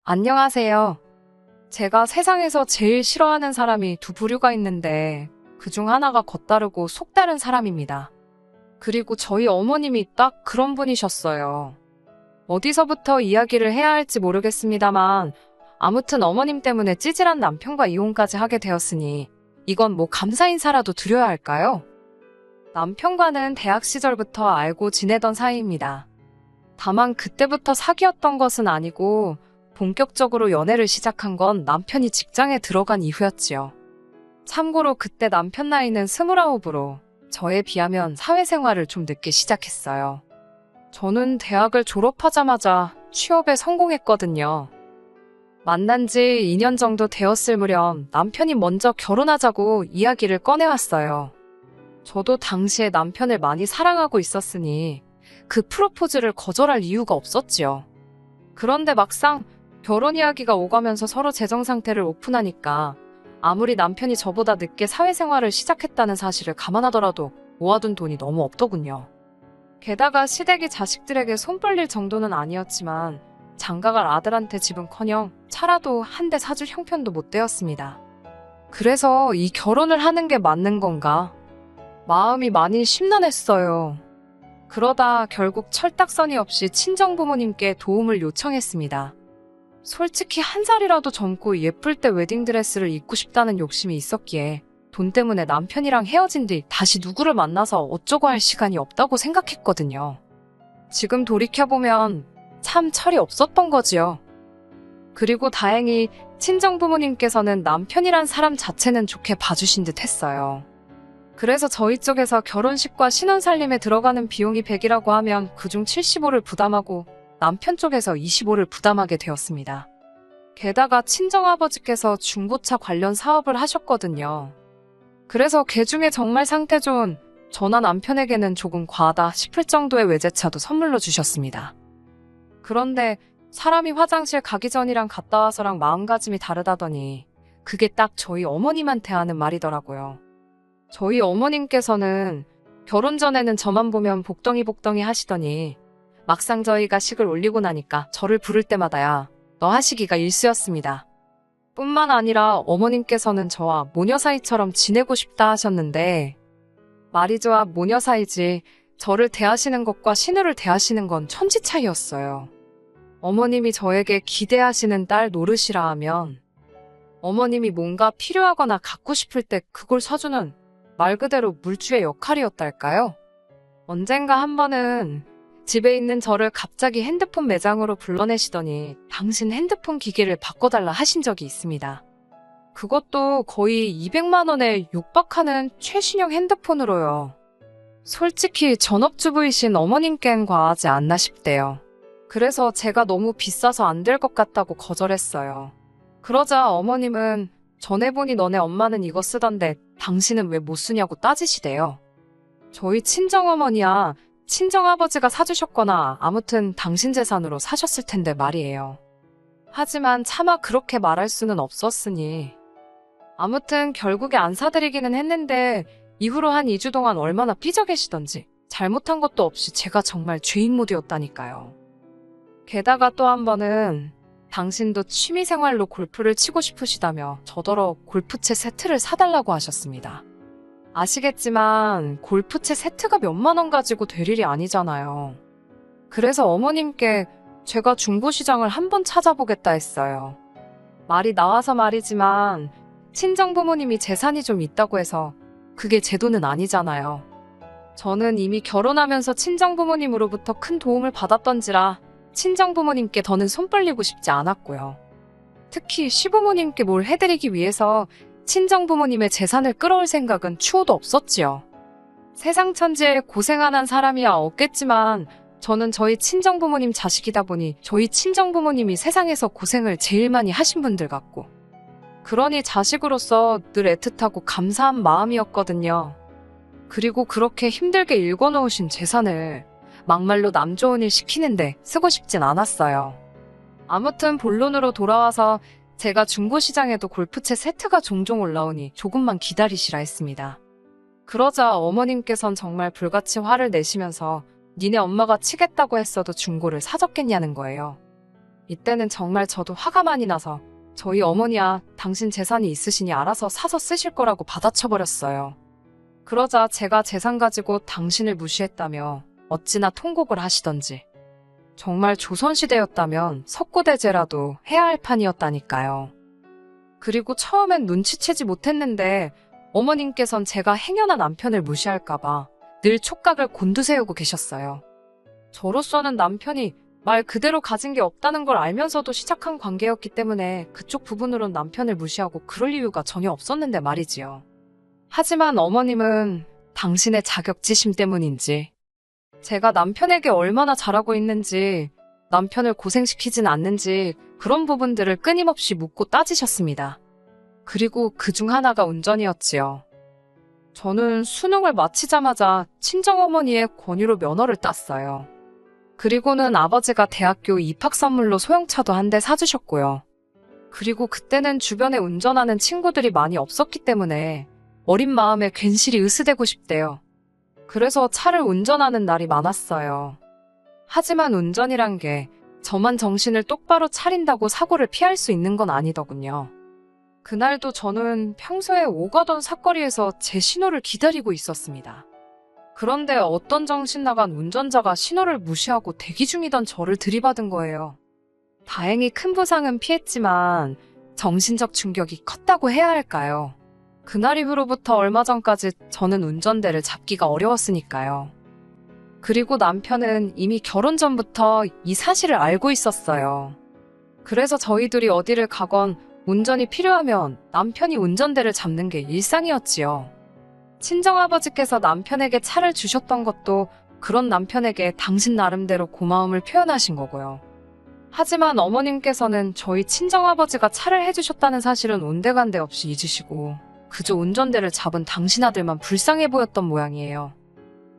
안녕하세요. 제가 세상에서 제일 싫어하는 사람이 두 부류가 있는데 그중 하나가 겉다르고 속다른 사람입니다. 그리고 저희 어머님이 딱 그런 분이셨어요. 어디서부터 이야기를 해야 할지 모르겠습니다만 아무튼 어머님 때문에 찌질한 남편과 이혼까지 하게 되었으니 이건 뭐 감사 인사라도 드려야 할까요? 남편과는 대학 시절부터 알고 지내던 사이입니다. 다만 그때부터 사귀었던 것은 아니고 본격적으로 연애를 시작한 건 남편이 직장에 들어간 이후였지요. 참고로 그때 남편 나이는 29으로 저에 비하면 사회생활을 좀 늦게 시작했어요. 저는 대학을 졸업하자마자 취업에 성공했거든요. 만난 지 2년 정도 되었을 무렵 남편이 먼저 결혼하자고 이야기를 꺼내왔어요. 저도 당시에 남편을 많이 사랑하고 있었으니 그 프로포즈를 거절할 이유가 없었지요. 그런데 막상 결혼 이야기가 오가면서 서로 재정 상태를 오픈하니까 아무리 남편이 저보다 늦게 사회생활을 시작했다는 사실을 감안하더라도 모아둔 돈이 너무 없더군요. 게다가 시댁이 자식들에게 손 벌릴 정도는 아니었지만 장가갈 아들한테 집은커녕 차라도 한 대 사줄 형편도 못 되었습니다. 그래서 이 결혼을 하는 게 맞는 건가? 마음이 많이 심란했어요. 그러다 결국 철딱서니 없이 친정부모님께 도움을 요청했습니다. 솔직히 한 살이라도 젊고 예쁠 때 웨딩드레스를 입고 싶다는 욕심이 있었기에 돈 때문에 남편이랑 헤어진 뒤 다시 누구를 만나서 어쩌고 할 시간이 없다고 생각했거든요. 지금 돌이켜보면 참 철이 없었던 거지요. 그리고 다행히 친정부모님께서는 남편이란 사람 자체는 좋게 봐주신 듯 했어요. 그래서 저희 쪽에서 결혼식과 신혼살림에 들어가는 비용이 100이라고 하면 그중 75를 부담하고 남편 쪽에서 25를 부담하게 되었습니다. 게다가 친정아버지께서 중고차 관련 사업을 하셨거든요. 그래서 그 중에 정말 상태 좋은 저나 남편에게는 조금 과하다 싶을 정도의 외제차도 선물로 주셨습니다. 그런데 사람이 화장실 가기 전이랑 갔다 와서랑 마음가짐이 다르다더니 그게 딱 저희 어머님한테 하는 말이더라고요. 저희 어머님께서는 결혼 전에는 저만 보면 복덩이 하시더니 막상 저희가 식을 올리고 나니까 저를 부를 때마다야 너 하시기가 일쑤였습니다. 뿐만 아니라 어머님께서는 저와 모녀 사이처럼 지내고 싶다 하셨는데 말이 좋아 모녀 사이지 저를 대하시는 것과 신우를 대하시는 건 천지 차이였어요. 어머님이 저에게 기대하시는 딸 노릇이라 하면 어머님이 뭔가 필요하거나 갖고 싶을 때 그걸 사주는 말 그대로 물주의 역할이었달까요? 언젠가 한 번은 집에 있는 저를 갑자기 핸드폰 매장으로 불러내시더니 당신 핸드폰 기계를 바꿔달라 하신 적이 있습니다. 그것도 거의 200만 원에 육박하는 최신형 핸드폰으로요. 솔직히 전업주부이신 어머님께는 과하지 않나 싶대요. 그래서 제가 너무 비싸서 안 될 것 같다고 거절했어요. 그러자 어머님은 전에 보니 너네 엄마는 이거 쓰던데 당신은 왜 못 쓰냐고 따지시대요. 저희 친정어머니야 친정아버지가 사주셨거나 아무튼 당신 재산으로 사셨을 텐데 말이에요. 하지만 차마 그렇게 말할 수는 없었으니 아무튼 결국에 안 사드리기는 했는데 이후로 한 2주 동안 얼마나 삐져 계시던지 잘못한 것도 없이 제가 정말 죄인 모드였다니까요. 게다가 또 한 번은 당신도 취미생활로 골프를 치고 싶으시다며 저더러 골프채 세트를 사달라고 하셨습니다. 아시겠지만 골프채 세트가 몇만 원 가지고 될 일이 아니잖아요. 그래서 어머님께 제가 중고시장을 한번 찾아보겠다 했어요. 말이 나와서 말이지만 친정부모님이 재산이 좀 있다고 해서 그게 제 돈은 아니잖아요. 저는 이미 결혼하면서 친정부모님으로부터 큰 도움을 받았던지라 친정부모님께 더는 손 벌리고 싶지 않았고요. 특히 시부모님께 뭘 해드리기 위해서 친정부모님의 재산을 끌어올 생각은 추호도 없었지요. 세상 천지에 고생 안 한 사람이야 없겠지만 저는 저희 친정부모님 자식이다 보니 저희 친정부모님이 세상에서 고생을 제일 많이 하신 분들 같고 그러니 자식으로서 늘 애틋하고 감사한 마음이었거든요. 그리고 그렇게 힘들게 일궈놓으신 재산을 막말로 남 좋은 일 시키는데 쓰고 싶진 않았어요. 아무튼 본론으로 돌아와서 제가 중고시장에도 골프채 세트가 종종 올라오니 조금만 기다리시라 했습니다. 그러자 어머님께선 정말 불같이 화를 내시면서 니네 엄마가 치겠다고 했어도 중고를 사줬겠냐는 거예요. 이때는 정말 저도 화가 많이 나서 저희 어머니야 당신 재산이 있으시니 알아서 사서 쓰실 거라고 받아쳐버렸어요. 그러자 제가 재산 가지고 당신을 무시했다며 어찌나 통곡을 하시던지. 정말 조선시대였다면 석고대죄라도 해야 할 판이었다니까요. 그리고 처음엔 눈치채지 못했는데 어머님께선 제가 행여나 남편을 무시할까봐 늘 촉각을 곤두세우고 계셨어요. 저로서는 남편이 말 그대로 가진 게 없다는 걸 알면서도 시작한 관계였기 때문에 그쪽 부분으론 남편을 무시하고 그럴 이유가 전혀 없었는데 말이지요. 하지만 어머님은 당신의 자격지심 때문인지, 제가 남편에게 얼마나 잘하고 있는지, 남편을 고생시키진 않는지 그런 부분들을 끊임없이 묻고 따지셨습니다. 그리고 그중 하나가 운전이었지요. 저는 수능을 마치자마자 친정어머니의 권유로 면허를 땄어요. 그리고는 아버지가 대학교 입학 선물로 소형차도 한 대 사주셨고요. 그리고 그때는 주변에 운전하는 친구들이 많이 없었기 때문에 어린 마음에 괜시리 으스대고 싶대요. 그래서 차를 운전하는 날이 많았어요. 하지만 운전이란 게 저만 정신을 똑바로 차린다고 사고를 피할 수 있는 건 아니더군요. 그날도 저는 평소에 오가던 사거리에서 제 신호를 기다리고 있었습니다. 그런데 어떤 정신 나간 운전자가 신호를 무시하고 대기 중이던 저를 들이받은 거예요. 다행히 큰 부상은 피했지만 정신적 충격이 컸다고 해야 할까요? 그날 이후로부터 얼마 전까지 저는 운전대를 잡기가 어려웠으니까요. 그리고 남편은 이미 결혼 전부터 이 사실을 알고 있었어요. 그래서 저희 둘이 어디를 가건 운전이 필요하면 남편이 운전대를 잡는 게 일상이었지요. 친정아버지께서 남편에게 차를 주셨던 것도 그런 남편에게 당신 나름대로 고마움을 표현하신 거고요. 하지만 어머님께서는 저희 친정아버지가 차를 해주셨다는 사실은 온데간데 없이 잊으시고 그저 운전대를 잡은 당신 아들만 불쌍해 보였던 모양이에요.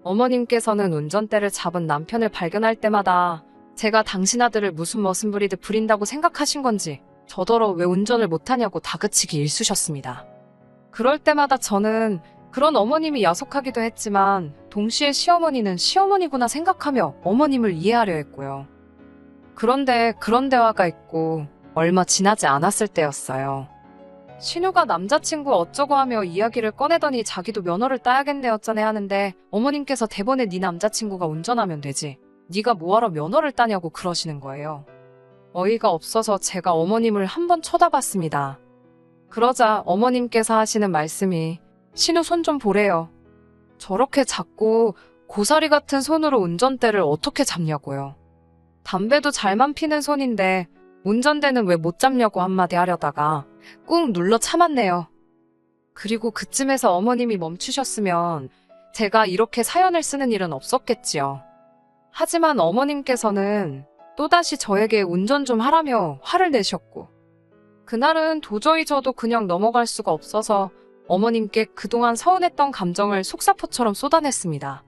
어머님께서는 운전대를 잡은 남편을 발견할 때마다 제가 당신 아들을 무슨 머슴 부리듯 부린다고 생각하신 건지 저더러 왜 운전을 못하냐고 다그치기 일쑤셨습니다. 그럴 때마다 저는 그런 어머님이 야속하기도 했지만 동시에 시어머니는 시어머니구나 생각하며 어머님을 이해하려 했고요. 그런데 그런 대화가 있고 얼마 지나지 않았을 때였어요. 신우가 남자친구 어쩌고 하며 이야기를 꺼내더니 자기도 면허를 따야겠네 어쩌네 하는데 어머님께서 대번에 네 남자친구가 운전하면 되지. 네가 뭐하러 면허를 따냐고 그러시는 거예요. 어이가 없어서 제가 어머님을 한번 쳐다봤습니다. 그러자 어머님께서 하시는 말씀이 신우 손 좀 보래요. 저렇게 작고 고사리 같은 손으로 운전대를 어떻게 잡냐고요. 담배도 잘만 피는 손인데 운전대는 왜 못 잡냐고 한마디 하려다가 꾹 눌러 참았네요. 그리고 그쯤에서 어머님이 멈추셨으면 제가 이렇게 사연을 쓰는 일은 없었겠지요. 하지만 어머님께서는 또다시 저에게 운전 좀 하라며 화를 내셨고 그날은 도저히 저도 그냥 넘어갈 수가 없어서 어머님께 그동안 서운했던 감정을 속사포처럼 쏟아냈습니다.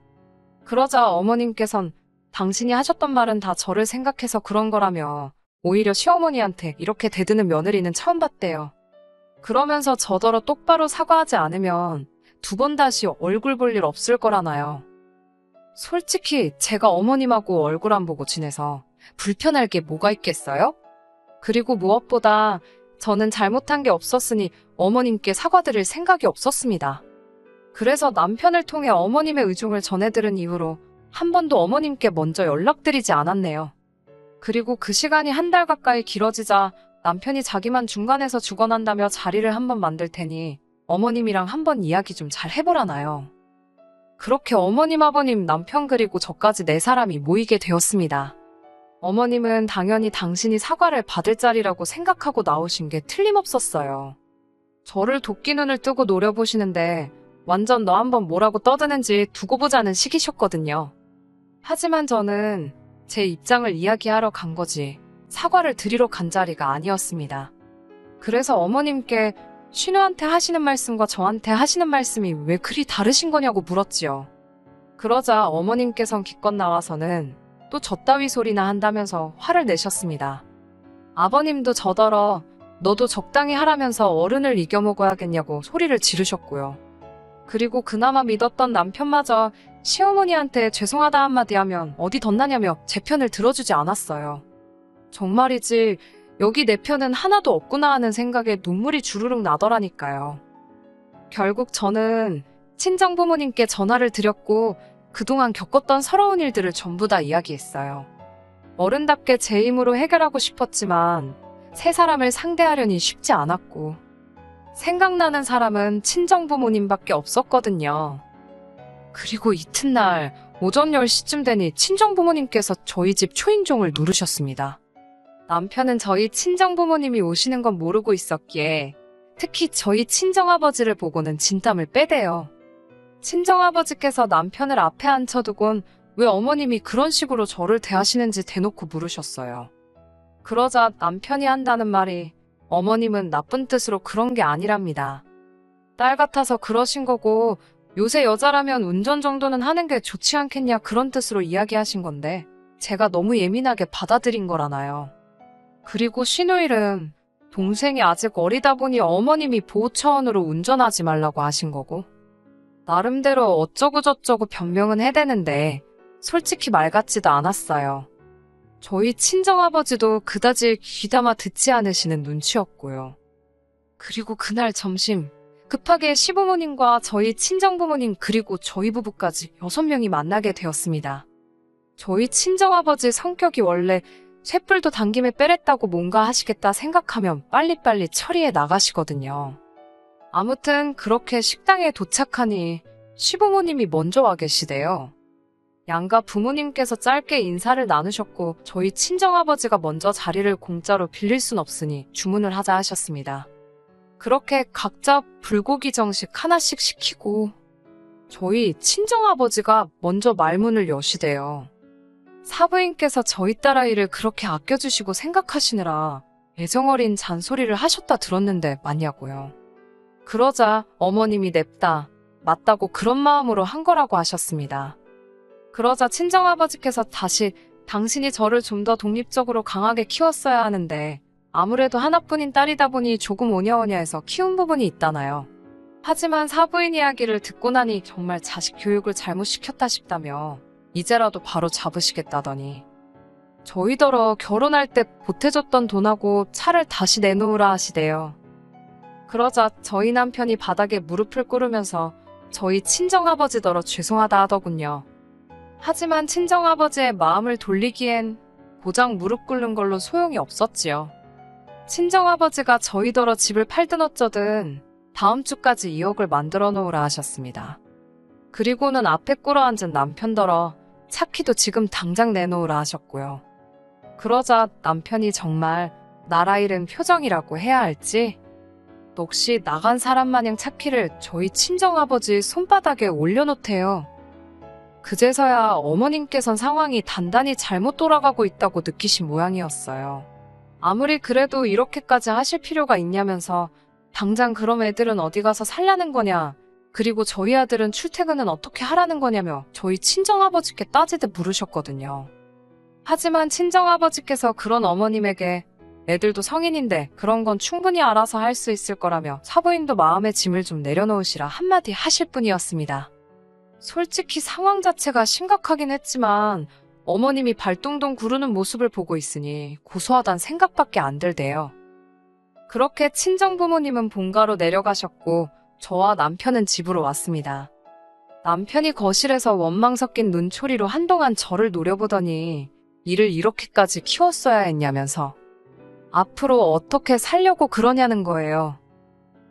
그러자 어머님께선 당신이 하셨던 말은 다 저를 생각해서 그런 거라며 오히려 시어머니한테 이렇게 대드는 며느리는 처음 봤대요. 그러면서 저더러 똑바로 사과하지 않으면 두 번 다시 얼굴 볼 일 없을 거라나요. 솔직히 제가 어머님하고 얼굴 안 보고 지내서 불편할 게 뭐가 있겠어요? 그리고 무엇보다 저는 잘못한 게 없었으니 어머님께 사과드릴 생각이 없었습니다. 그래서 남편을 통해 어머님의 의중을 전해들은 이후로 한 번도 어머님께 먼저 연락드리지 않았네요. 그리고 그 시간이 한 달 가까이 길어지자 남편이 자기만 중간에서 죽어난다며 자리를 한번 만들 테니 어머님이랑 한번 이야기 좀 잘 해보라나요. 그렇게 어머님, 아버님, 남편 그리고 저까지 네 사람이 모이게 되었습니다. 어머님은 당연히 당신이 사과를 받을 자리라고 생각하고 나오신 게 틀림없었어요. 저를 도끼 눈을 뜨고 노려보시는데 완전 너 한번 뭐라고 떠드는지 두고 보자는 식이셨거든요. 하지만 저는 제 입장을 이야기하러 간 거지 사과를 드리러 간 자리가 아니었습니다. 그래서 어머님께 신우한테 하시는 말씀과 저한테 하시는 말씀이 왜 그리 다르신 거냐고 물었지요. 그러자 어머님께선 기껏 나와서는 또 저따위 소리나 한다면서 화를 내셨습니다. 아버님도 저더러 너도 적당히 하라면서 어른을 이겨먹어야겠냐고 소리를 지르셨고요. 그리고 그나마 믿었던 남편마저 시어머니한테 죄송하다 한마디 하면 어디 덧나냐며 제 편을 들어주지 않았어요. 정말이지 여기 내 편은 하나도 없구나 하는 생각에 눈물이 주르륵 나더라니까요. 결국 저는 친정 부모님께 전화를 드렸고 그동안 겪었던 서러운 일들을 전부 다 이야기했어요. 어른답게 제 힘으로 해결하고 싶었지만 세 사람을 상대하려니 쉽지 않았고 생각나는 사람은 친정 부모님밖에 없었거든요. 그리고 이튿날 오전 10시쯤 되니 친정 부모님께서 저희 집 초인종을 누르셨습니다. 남편은 저희 친정 부모님이 오시는 건 모르고 있었기에 특히 저희 친정아버지를 보고는 진땀을 빼대요. 친정아버지께서 남편을 앞에 앉혀두곤 왜 어머님이 그런 식으로 저를 대하시는지 대놓고 물으셨어요. 그러자 남편이 한다는 말이 어머님은 나쁜 뜻으로 그런 게 아니랍니다. 딸 같아서 그러신 거고 요새 여자라면 운전 정도는 하는 게 좋지 않겠냐 그런 뜻으로 이야기하신 건데 제가 너무 예민하게 받아들인 거라나요. 그리고 신우일은 동생이 아직 어리다 보니 어머님이 보호 차원으로 운전하지 말라고 하신 거고 나름대로 어쩌고저쩌고 변명은 해대는데 솔직히 말 같지도 않았어요. 저희 친정아버지도 그다지 귀담아 듣지 않으시는 눈치였고요. 그리고 그날 점심 급하게 시부모님과 저희 친정부모님 그리고 저희 부부까지 6명이 만나게 되었습니다. 저희 친정아버지 성격이 원래 쇳불도 당김에 빼랬다고 뭔가 하시겠다 생각하면 빨리빨리 처리해 나가시거든요. 아무튼 그렇게 식당에 도착하니 시부모님이 먼저 와 계시대요. 양가 부모님께서 짧게 인사를 나누셨고 저희 친정아버지가 먼저 자리를 공짜로 빌릴 순 없으니 주문을 하자 하셨습니다. 그렇게 각자 불고기 정식 하나씩 시키고 저희 친정아버지가 먼저 말문을 여시대요. 사부인께서 저희 딸아이를 그렇게 아껴주시고 생각하시느라 애정어린 잔소리를 하셨다 들었는데 맞냐고요. 그러자 어머님이 냅다 맞다고 그런 마음으로 한 거라고 하셨습니다. 그러자 친정아버지께서 다시 당신이 저를 좀 더 독립적으로 강하게 키웠어야 하는데 아무래도 하나뿐인 딸이다 보니 조금 오냐오냐 해서 키운 부분이 있다나요. 하지만 사부인 이야기를 듣고 나니 정말 자식 교육을 잘못 시켰다 싶다며 이제라도 바로 잡으시겠다더니 저희더러 결혼할 때 보태줬던 돈하고 차를 다시 내놓으라 하시대요. 그러자 저희 남편이 바닥에 무릎을 꿇으면서 저희 친정아버지더러 죄송하다 하더군요. 하지만 친정아버지의 마음을 돌리기엔 고작 무릎 꿇는 걸로 소용이 없었지요. 친정아버지가 저희더러 집을 팔든 어쩌든 다음 주까지 2억을 만들어 놓으라 하셨습니다. 그리고는 앞에 꿇어앉은 남편더러 차키도 지금 당장 내놓으라 하셨고요. 그러자 남편이 정말 나라 잃은 표정이라고 해야 할지 넋이 나간 사람 마냥 차키를 저희 친정아버지 손바닥에 올려놓대요. 그제서야 어머님께선 상황이 단단히 잘못 돌아가고 있다고 느끼신 모양이었어요. 아무리 그래도 이렇게까지 하실 필요가 있냐면서 당장 그럼 애들은 어디 가서 살라는 거냐 그리고 저희 아들은 출퇴근은 어떻게 하라는 거냐며 저희 친정아버지께 따지듯 물으셨거든요. 하지만 친정아버지께서 그런 어머님에게 애들도 성인인데 그런 건 충분히 알아서 할 수 있을 거라며 사부인도 마음의 짐을 좀 내려놓으시라 한마디 하실 뿐이었습니다. 솔직히 상황 자체가 심각하긴 했지만 어머님이 발동동 구르는 모습을 보고 있으니 고소하단 생각밖에 안 들대요. 그렇게 친정부모님은 본가로 내려가셨고 저와 남편은 집으로 왔습니다. 남편이 거실에서 원망 섞인 눈초리로 한동안 저를 노려보더니 이를 이렇게까지 키웠어야 했냐면서 앞으로 어떻게 살려고 그러냐는 거예요.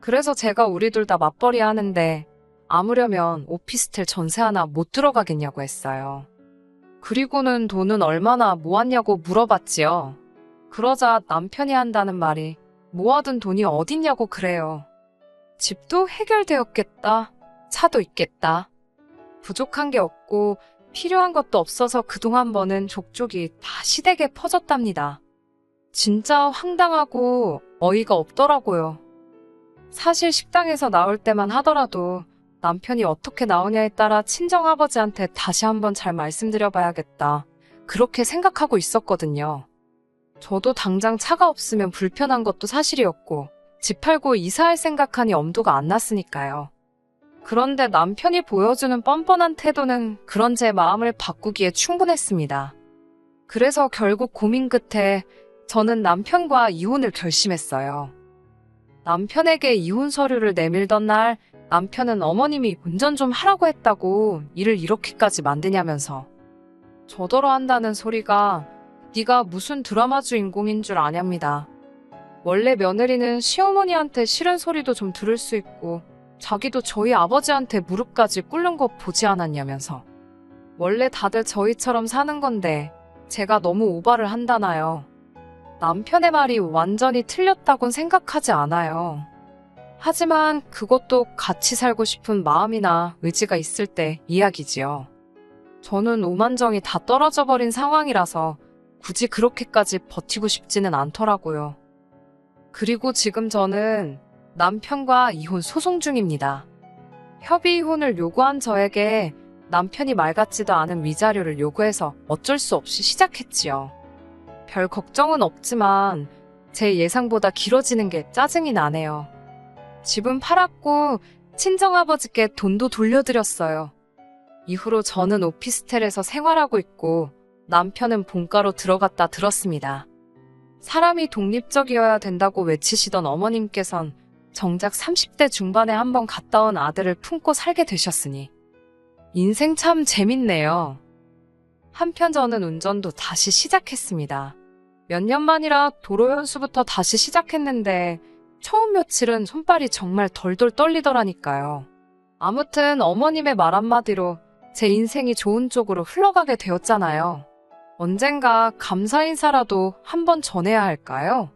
그래서 제가 우리 둘 다 맞벌이 하는데 아무려면 오피스텔 전세 하나 못 들어가겠냐고 했어요. 그리고는 돈은 얼마나 모았냐고 물어봤지요. 그러자 남편이 한다는 말이 모아둔 돈이 어딨냐고 그래요. 집도 해결되었겠다. 차도 있겠다. 부족한 게 없고 필요한 것도 없어서 그동안 버는 족족이 다 시댁에 퍼졌답니다. 진짜 황당하고 어이가 없더라고요. 사실 식당에서 나올 때만 하더라도 남편이 어떻게 나오냐에 따라 친정아버지한테 다시 한번 잘 말씀드려봐야겠다. 그렇게 생각하고 있었거든요. 저도 당장 차가 없으면 불편한 것도 사실이었고 집 팔고 이사할 생각하니 엄두가 안 났으니까요. 그런데 남편이 보여주는 뻔뻔한 태도는 그런 제 마음을 바꾸기에 충분했습니다. 그래서 결국 고민 끝에 저는 남편과 이혼을 결심했어요. 남편에게 이혼 서류를 내밀던 날 남편은 어머님이 운전 좀 하라고 했다고 일을 이렇게까지 만드냐면서 저더러 한다는 소리가 네가 무슨 드라마 주인공인 줄 아냐입니다. 원래 며느리는 시어머니한테 싫은 소리도 좀 들을 수 있고 자기도 저희 아버지한테 무릎까지 꿇는 거 보지 않았냐면서 원래 다들 저희처럼 사는 건데 제가 너무 오바를 한다나요. 남편의 말이 완전히 틀렸다곤 생각하지 않아요. 하지만 그것도 같이 살고 싶은 마음이나 의지가 있을 때 이야기지요. 저는 오만정이 다 떨어져 버린 상황이라서 굳이 그렇게까지 버티고 싶지는 않더라고요. 그리고 지금 저는 남편과 이혼 소송 중입니다. 협의 이혼을 요구한 저에게 남편이 말 같지도 않은 위자료를 요구해서 어쩔 수 없이 시작했지요. 별 걱정은 없지만 제 예상보다 길어지는 게 짜증이 나네요. 집은 팔았고 친정아버지께 돈도 돌려드렸어요. 이후로 저는 오피스텔에서 생활하고 있고 남편은 본가로 들어갔다 들었습니다. 사람이 독립적이어야 된다고 외치시던 어머님께선 정작 30대 중반에 한번 갔다 온 아들을 품고 살게 되셨으니 인생 참 재밌네요. 한편 저는 운전도 다시 시작했습니다. 몇 년 만이라 도로 연수부터 다시 시작했는데 처음 며칠은 손발이 정말 덜덜 떨리더라니까요. 아무튼 어머님의 말 한마디로 제 인생이 좋은 쪽으로 흘러가게 되었잖아요. 언젠가 감사 인사라도 한번 전해야 할까요?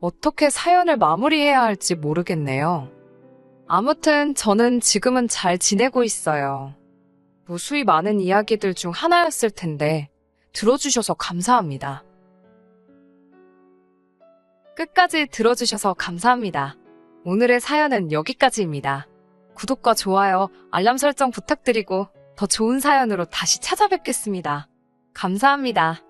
어떻게 사연을 마무리해야 할지 모르겠네요. 아무튼 저는 지금은 잘 지내고 있어요. 무수히 많은 이야기들 중 하나였을 텐데 들어주셔서 감사합니다. 끝까지 들어주셔서 감사합니다. 오늘의 사연은 여기까지입니다. 구독과 좋아요, 알람 설정 부탁드리고 더 좋은 사연으로 다시 찾아뵙겠습니다. 감사합니다.